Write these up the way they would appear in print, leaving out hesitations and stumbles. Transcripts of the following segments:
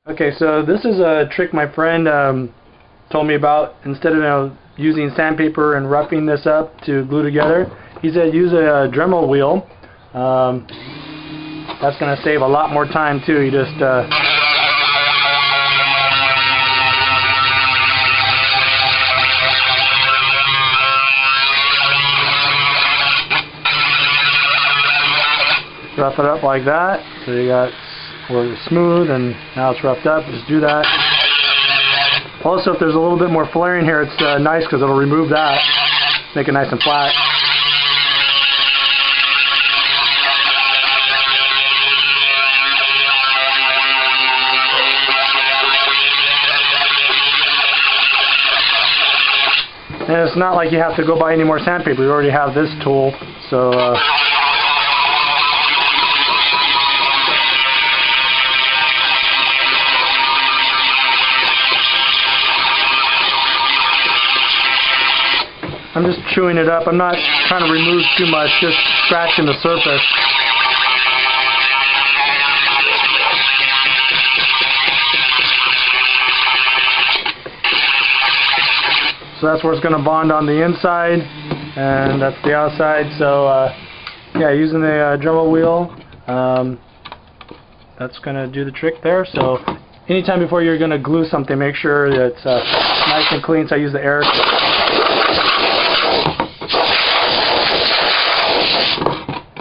Okay, so this is a trick my friend told me about. Instead of using sandpaper and roughing this up to glue together, he said use a Dremel wheel. That's going to save a lot more time too. You just rough it up like that. So you got where it's smooth and now it's roughed up. Just do that. Also, if there's a little bit more flaring here, it's nice because it'll remove that, make it nice and flat. And it's not like you have to go buy any more sandpaper. We already have this tool, so I'm just chewing it up. I'm not trying to remove too much, just scratching the surface. So that's where it's going to bond on the inside, and that's the outside. So yeah, using the Dremel wheel, that's going to do the trick there. So anytime before you're going to glue something, make sure that it's nice and clean. So I use the air.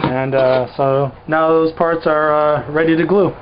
And so now those parts are ready to glue.